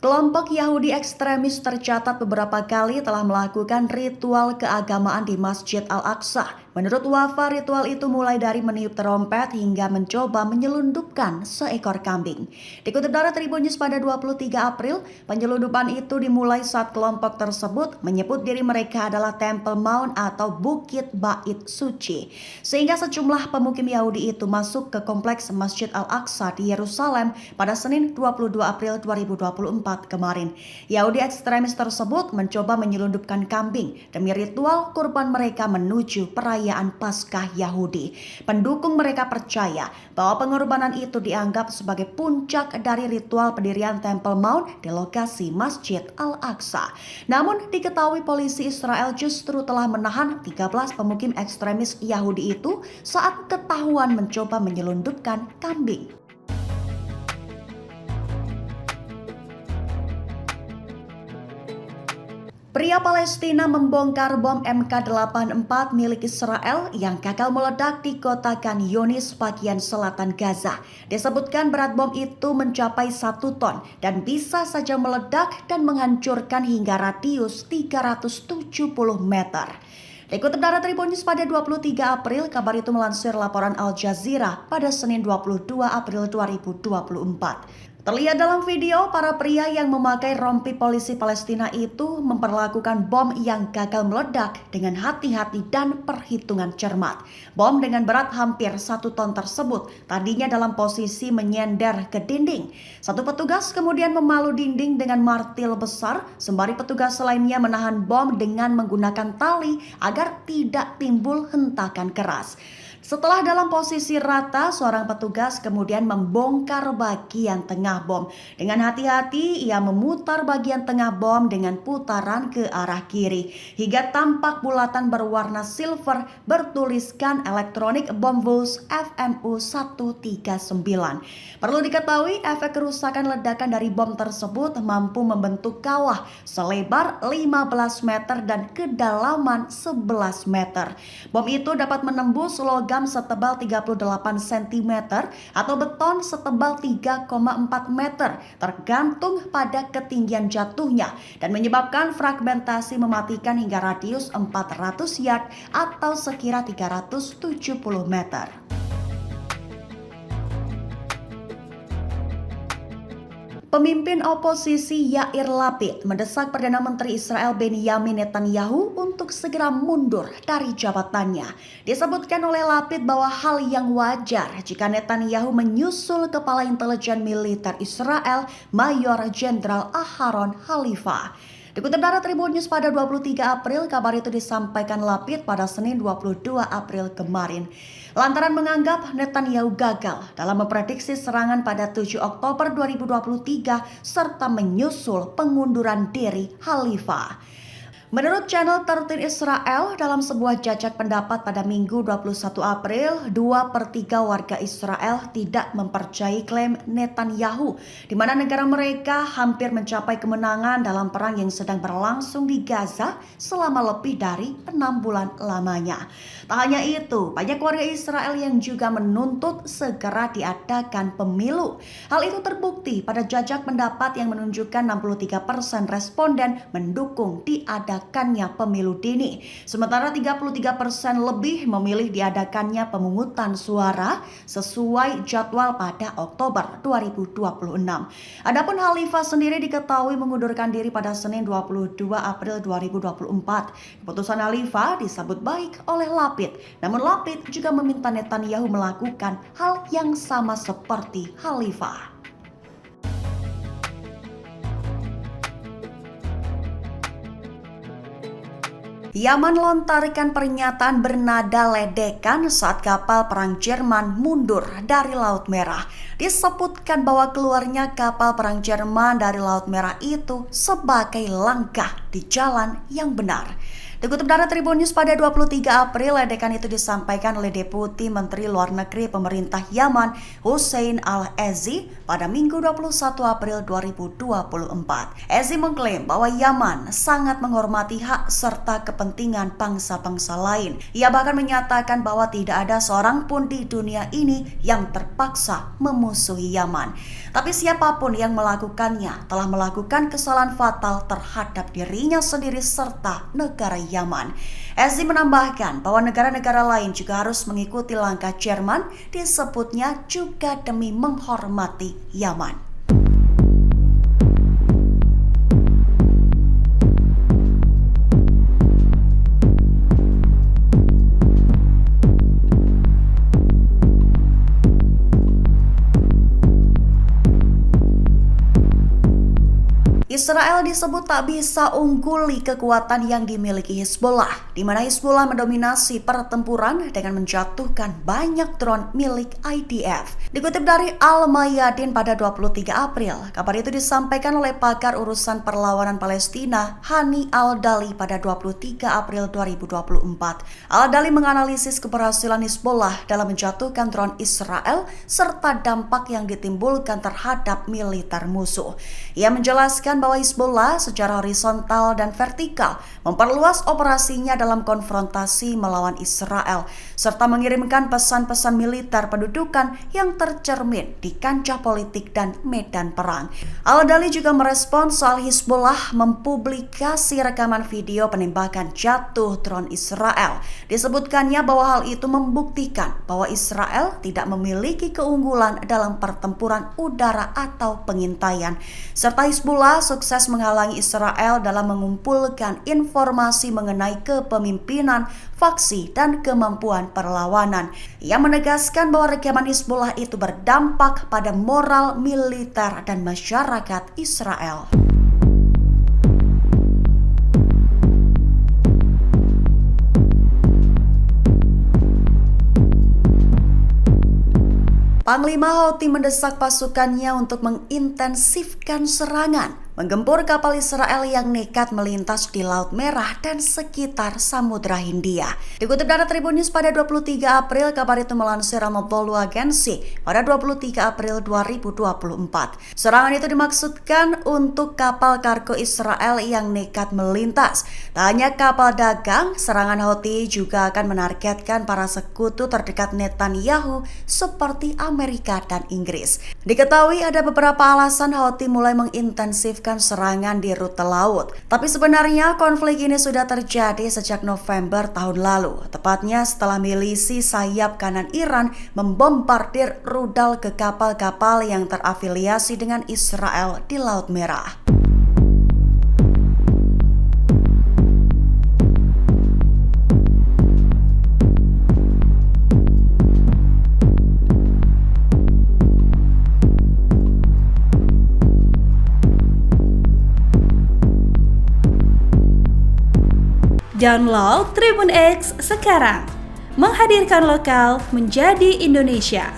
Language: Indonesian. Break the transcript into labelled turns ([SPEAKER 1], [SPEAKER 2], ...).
[SPEAKER 1] Kelompok Yahudi ekstremis tercatat beberapa kali telah melakukan ritual keagamaan di Masjid Al-Aqsa. Menurut Wafa, ritual itu mulai dari meniup trompet hingga mencoba menyelundupkan seekor kambing. Dikutip dari Tribun News pada 23 April, penyelundupan itu dimulai saat kelompok tersebut menyebut diri mereka adalah Temple Mount atau Bukit Bait Suci. Sehingga sejumlah pemukim Yahudi itu masuk ke kompleks Masjid Al-Aqsa di Yerusalem pada Senin 22 April 2024 kemarin. Yahudi ekstremis tersebut mencoba menyelundupkan kambing demi ritual kurban mereka menuju perayaan Paskah Yahudi. Pendukung mereka percaya bahwa pengorbanan itu dianggap sebagai puncak dari ritual pendirian Temple Mount di lokasi Masjid Al-Aqsa. Namun diketahui polisi Israel justru telah menahan 13 pemukim ekstremis Yahudi itu saat ketahuan mencoba menyelundupkan kambing. Pria Palestina membongkar bom MK84 milik Israel yang gagal meledak di kota Khan Yunis, bagian selatan Gaza. Disebutkan berat bom itu mencapai 1 ton dan bisa saja meledak dan menghancurkan hingga radius 370 meter. Dikutip dari Tribun News pada 23 April, kabar itu melansir laporan Al Jazeera pada Senin 22 April 2024. Terlihat dalam video, para pria yang memakai rompi polisi Palestina itu memperlakukan bom yang gagal meledak dengan hati-hati dan perhitungan cermat. Bom dengan berat hampir 1 ton tersebut tadinya dalam posisi menyender ke dinding. Satu petugas kemudian memalu dinding dengan martil besar, sembari petugas lainnya menahan bom dengan menggunakan tali agar tidak timbul hentakan keras. Setelah dalam posisi rata, seorang petugas kemudian membongkar bagian tengah bom. Dengan hati-hati, ia memutar bagian tengah bom dengan putaran ke arah kiri, hingga tampak bulatan berwarna silver bertuliskan Electronic Bomb Vaults FMU 139. Perlu diketahui, efek kerusakan ledakan dari bom tersebut mampu membentuk kawah selebar 15 meter dan kedalaman 11 meter. Bom itu dapat menembus logam setebal 38 cm atau beton setebal 3,4 meter tergantung pada ketinggian jatuhnya dan menyebabkan fragmentasi mematikan hingga radius 400 yard atau sekira 370 meter. Pemimpin oposisi Yair Lapid mendesak Perdana Menteri Israel Benjamin Netanyahu untuk segera mundur dari jabatannya. Disebutkan oleh Lapid bahwa hal yang wajar jika Netanyahu menyusul Kepala Intelijen Militer Israel Mayor Jenderal Aharon Halifa. Dikutip dari Tribun News pada 23 April, kabar itu disampaikan Lapid pada Senin 22 April kemarin. Lantaran menganggap Netanyahu gagal dalam memprediksi serangan pada 7 Oktober 2023 serta menyusul pengunduran diri Halifa. Menurut channel 13 Israel, dalam sebuah jajak pendapat pada Minggu 21 April, 2/3 warga Israel tidak mempercayai klaim Netanyahu, di mana negara mereka hampir mencapai kemenangan dalam perang yang sedang berlangsung di Gaza selama lebih dari 6 bulan lamanya. Tak hanya itu, banyak warga Israel yang juga menuntut segera diadakan pemilu. Hal itu terbukti pada jajak pendapat yang menunjukkan 63% responden mendukung diadakannya pemilu dini. Sementara 33% lebih memilih diadakannya pemungutan suara sesuai jadwal pada Oktober 2026. Adapun Halifa sendiri diketahui mengundurkan diri pada Senin 22 April 2024. Keputusan Halifa disambut baik oleh Lapid. Namun Lapid juga meminta Netanyahu melakukan hal yang sama seperti Halifa. Yaman lontarkan pernyataan bernada ledekan saat kapal perang Jerman mundur dari Laut Merah. Disebutkan bahwa keluarnya kapal perang Jerman dari Laut Merah itu sebagai langkah di jalan yang benar. Dikutip dari Tribun News pada 23 April, ledakan itu disampaikan oleh Deputi Menteri Luar Negeri Pemerintah Yaman, Hussein Al-Ezzi, pada Minggu 21 April 2024. Ezzi mengklaim bahwa Yaman sangat menghormati hak serta kepentingan bangsa-bangsa lain. Ia bahkan menyatakan bahwa tidak ada seorang pun di dunia ini yang terpaksa memusuhi Yaman. Tapi siapapun yang melakukannya telah melakukan kesalahan fatal terhadap dirinya sendiri serta negara Yaman. Ezzi menambahkan bahwa negara-negara lain juga harus mengikuti langkah Jerman, disebutnya juga demi menghormati Yaman. Israel disebut tak bisa ungguli kekuatan yang dimiliki Hizbullah, di mana Hizbullah mendominasi pertempuran dengan menjatuhkan banyak drone milik IDF. Dikutip dari Al-Mayadin pada 23 April, kabar itu disampaikan oleh pakar urusan perlawanan Palestina, Hani Al-Dali pada 23 April 2024. Al-Dali menganalisis keberhasilan Hizbullah dalam menjatuhkan drone Israel serta dampak yang ditimbulkan terhadap militer musuh. Ia menjelaskan bahwa Hizbullah secara horizontal dan vertikal memperluas operasinya dalam konfrontasi melawan Israel, serta mengirimkan pesan-pesan militer pendudukan yang tercermin di kancah politik dan medan perang. Al-Dali juga merespon soal Hizbullah mempublikasi rekaman video penembakan jatuh drone Israel. Disebutkannya bahwa hal itu membuktikan bahwa Israel tidak memiliki keunggulan dalam pertempuran udara atau pengintaian, serta Hizbullah sukses menghalangi Israel dalam mengumpulkan informasi mengenai kepemimpinan, faksi, dan kemampuan perlawanan. Ia menegaskan bahwa rekaman Hizbullah itu berdampak pada moral, militer, dan masyarakat Israel. Panglima Houthi mendesak pasukannya untuk mengintensifkan serangan, menggempur kapal Israel yang nekat melintas di Laut Merah dan sekitar Samudra Hindia. Dikutip dari Tribun News pada 23 April, kabar itu melansir Anadolu Agency pada 23 April 2024. Serangan itu dimaksudkan untuk kapal kargo Israel yang nekat melintas. Tak hanya kapal dagang, serangan Houthi juga akan menargetkan para sekutu terdekat Netanyahu seperti Amerika dan Inggris. Diketahui ada beberapa alasan Houthi mulai mengintensifkan serangan di rute laut. Tapi sebenarnya konflik ini sudah terjadi sejak November tahun lalu, tepatnya setelah milisi sayap kanan Iran membombardir rudal ke kapal-kapal yang terafiliasi dengan Israel di Laut Merah.
[SPEAKER 2] Download Tribun X sekarang, menghadirkan lokal menjadi Indonesia.